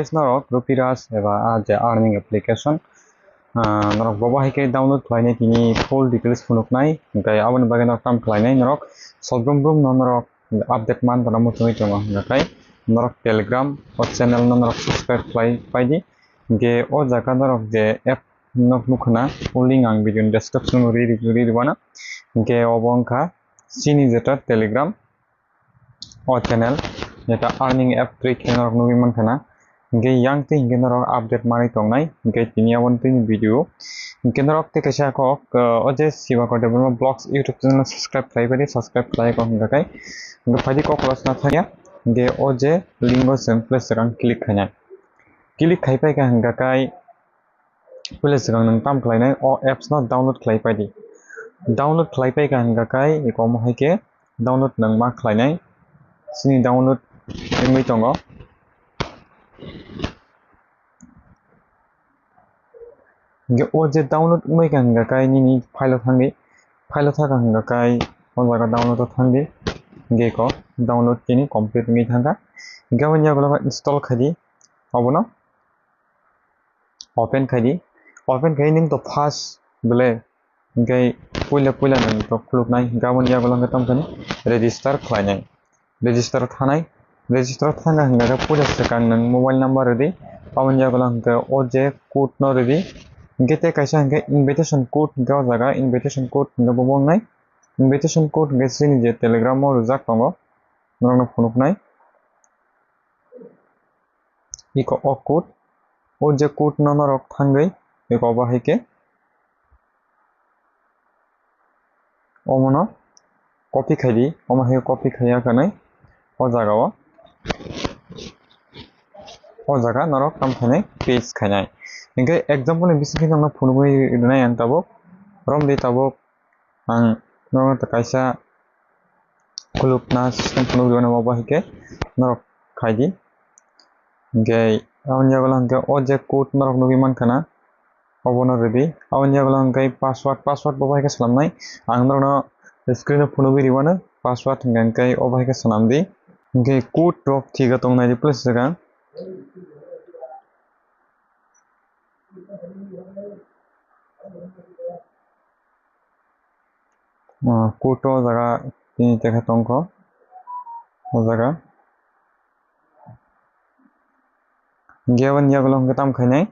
Norok Rupiras eba the earning application norok bobo haike download khlainai tini full details phunuknaigai aboni bagai norok tam khlainai norok sobrum norok update man tana mutui tongo nakai norok telegram o channel norok subscribe khlai paidi ge o jaga norok je app nok nukhna link ang video description ri bana ge obongkha sini jeta telegram o channel jeta earning app trick norok nugi mankhana ge yang te hinge norok update mani tongnai ge tini abon tin video hinge norok te kaisa ko oje siwa ko development blogs youtube channel subscribe khlai bari subscribe khlai ko hinga kai ge phadi ko class na thaya ge oje lingo simple serang click khanya click khai pai ka hinga kai pule serang nang tam khlainai o apps no download khlai pai di download khlai pai ka hinga kai iko mo haike download nang ma khlainai sini download engui tongo ge oje download mai ka hinga kai nini file thangi file tha ka hinga kai o jaga download thangi ge ko download kini complete ngi thanga gawon ya gola install khadi obono open khadi open khai ning to fast bele gai puila nang to khuluknai gawon ya gola tam khani register khlainai register thanai register thanga hinga puila sekang nang mobile number redi pawon ya gola oje code no redi gete kaisa hingga invitation code gaw jaga invitation code hingga bobong nai invitation code hingga sini je telegram mo rujak tongo norong phunuknai iko o code o je code no norok thangai iko ba haike omono copy khadi omo haike copy khaya kanai o jaga norok tam khanai paste khanai hingga example ni bising nang phunugui dunai ang tabok rom de tabok ang norong ta kaisa kulupna system phunugui na ba haike norok khaidi gai awon ya golang o je code norok nugi mankhana obono ready awon ya golang gai password bo haike salamnai ang norok screen phunugui ribana password hingga gai o haike salamdi gai code drop thiga tongnai replace jaga code jaga tini tekha tongko o jaga gawon ya golang tam khainai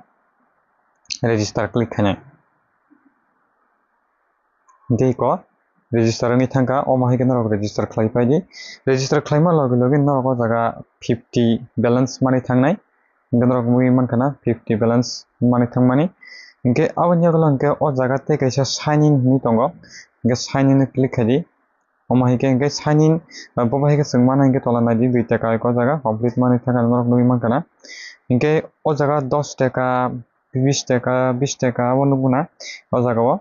register click khainai gei ko register ni thangka o mahai ke norok register khlai pai di register khlaima loge norok o jaga 50 balance mani thangnai norok mui mankhana 50 balance mani thangmani ge awon ya golang o jaga te kaisa sign in ni tongo ge sign in click khadi o mahai ke sign in bo bahai ke singmana ge tolana di 2 taka ko jaga complete mani thanga norok nui mankhana hinge o jaga 10 taka 20 taka 20 taka abon nuguna o jaga o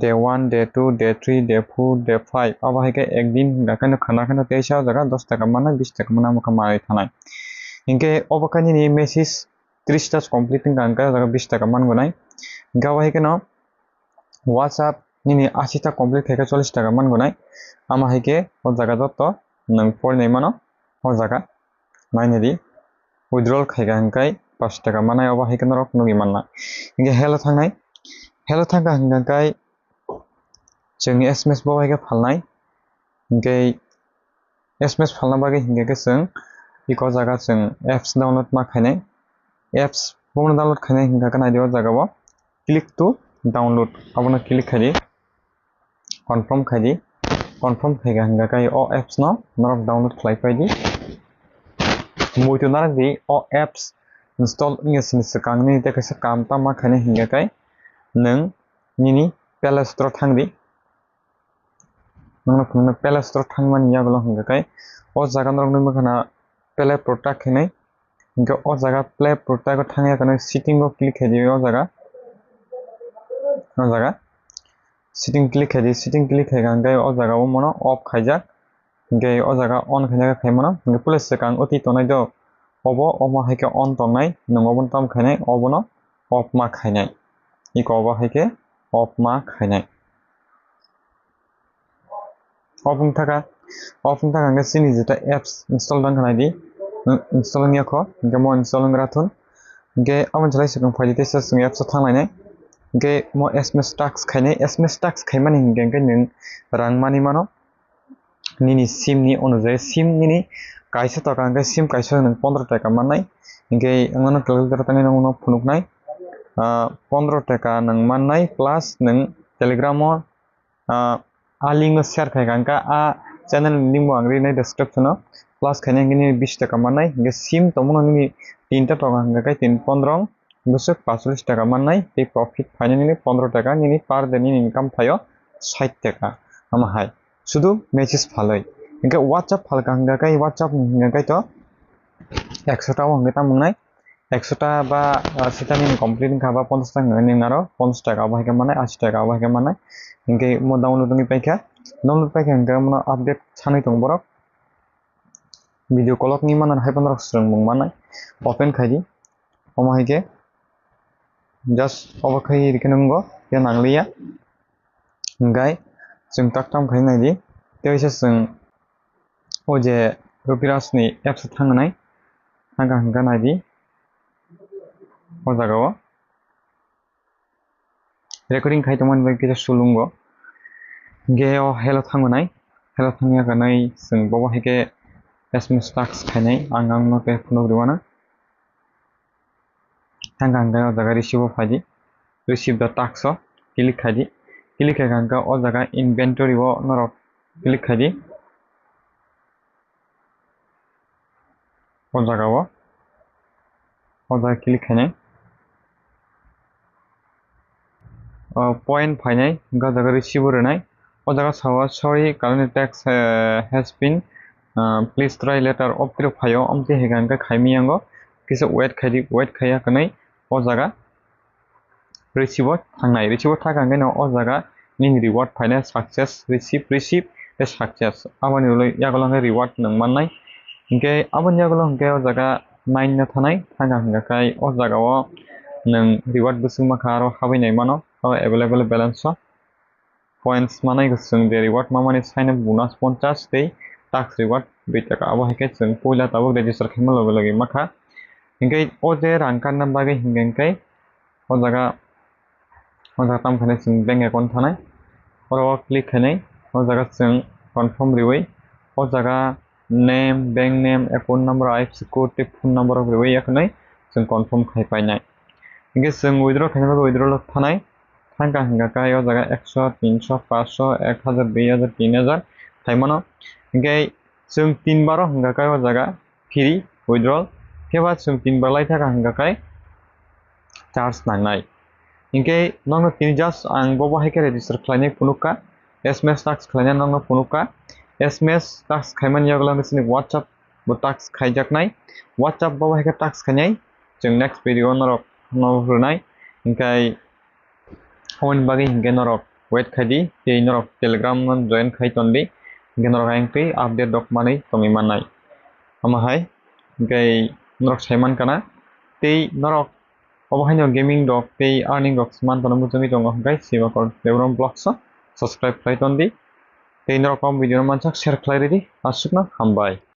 day 1 day 2 day 3 day 4 day 5 aba haike ekdin gakano khana teisa jaga 10 taka mana 20 taka mana mukha mai thanai hinge obakani ni message 30 ta complete gangka jaga 20 taka man gunai gawa haike no whatsapp nini 80 ta complete haike 40 taka man gunai ama haike o jaga jotto nang pornai mano o jaga mainedi withdrawal khaiga hangkai 5 taka manai oba haike norok nugi manna hinge hello thangka hangkai जोंनि SMS bo haike phalnai hingke SMS phalna bagi hingke जों iko jaga जों apps download ma khainai apps bo download khainai hingka kana dio jaga bo click to download abono click khadi confirm khaiga hingka kai o apps no norok download khlai pai di muitu narak di o apps install ngesini sakangni te kaisa kam ta ma khainai hingka kai nang nini play store thangdi nang play store thangmani ya golang hingka kai o jaga norok nui makhana play product khainai hingka o jaga play product ko thangya kana setting ko click khadi o jaga setting click khaiga hingka o jaga o mono off khaijak hingka o jaga on khaina khaimano hingka plus sekang oti tonai do obo oma haike on tongnai nang obon tam khainai obono off ma khainai iko obo haike off ma khainai open taka hingga sini jeta apps install dang khanai di install ni ko ge mo install rathun ge amon chalai sikang faidi tesa sung apps thanglai ge mo sms tax khainai sms tax khaimani ge nung rang mani mano nini sim ni onujai sim nini kaisa taka ge sim kaisa nung 15 taka mannai ge angano calculator tani nang no phunuknai 15 taka nang mannai plus nung telegram o a link share khai gangka a channel link mo angri nai description o plus khainai gini 20 taka mannai ge sim tomono nini 3 ta taka hangka kai 3 15 busuk 45 taka mannai ei profit finally 15 taka nini per day ni income phayo 60 taka ama hai শুধু message ফালাই ইনকে WhatsApp ফালকা হঙ্গা কাই WhatsApp হঙ্গা কাই তো 100 টাকা হঙ্গা তা মুংনাই 100 টাকা বা সেটা নিন complete খাবা 50 টাকা নিন আরো 50 টাকা আবাইকে মানে 80 টাকা আবাইকে মানে ইনকে মো ডাউনলোড নি পাইকা হঙ্গা মনো আপডেট ছানাই দং বরক ভিডিও কলক নি মানান হাই 15 স্ট্রং মুং মানাই ওপেন খাইদি অমাইকে জাস্ট অবখাই রিকেনঙ্গ কে নাংলিয়া হঙ্গাই जों टाकटाम खालामनाय दि तेवैसे जों अजे रुपिरासनि एप्स थांनाय थांगा हंगा नायदि अजागाव रेकर्डिं खायतमोन बे गेजे सुलुंगो गेयाव हेलो थांनाय हेलो थांनाया गानाय जों बाव हेके एसएमएस टाक्स खायनाय आं नोटे फुनग्रिवाना थांगा हंगा अजागा रिसीव फायदि रिसीव द टाक्स क्लिक खायदि क्लिक खायगा ओ जागा इन्वेंटरी वो नरक क्लिक खायदि ओ जागा वो ओ जागा क्लिक खायनाय पॉइंट फायनाय गा जागा रिसीव रनाय ओ जागा सावा sorry current tax has been please try letter of the फायो अमते हेगांगा खायमियांगो किसे वेट खायदि वेट खाया कनाय ओ जागा रिसीव थांनाय रिसीव थागांगे न ओ जागा ning reward finance success receive the success abani ulo yagolang reward nang mannai inke abani yagolang ke o jaga 9 na thanai thanga hanga kai o jaga o nang reward busung ma kharo habai nai mano available balance points manai gusung de reward mamani sign up bonus 50 tei tax reward 2 taka abo heke chung poila tabuk register khema loge loge makha inke o je rangkan nam bage hingen kai o jaga tam khane chung bank account thanai oro click khanai o jaga chung confirm riwai o jaga name bank name account number IFSC code te phone number riwai yakhnai chung confirm khai painai inge chung withdraw khainai withdraw thanai thangka hanga kai o jaga 100 300 500 1000 2000 3000 thaimano inge chung 3 bar hanga kai o jaga free withdrawal keba chung 3 bar lai thaka hanga kai charge nangnai inke nongno tini just ang bobo heke register khlainai punuka SMS tax khlainai nongno punuka SMS tax khaiman yaglang sini WhatsApp bo tax khaijaknai WhatsApp bobo heke tax khainai जों next video norok runai inkai on bagi hinge norok wait khadi ei norok telegram non join khai tondi hinge norok angpi update dok manai tomi manai amahai inkai norok saiman kana tei norok obahaino gaming dog tei earning dog man tono mujungi tongo hangkai siba kor lebron blocks subscribe khai tondi tei norok video manchak share khai redi asukna hambai।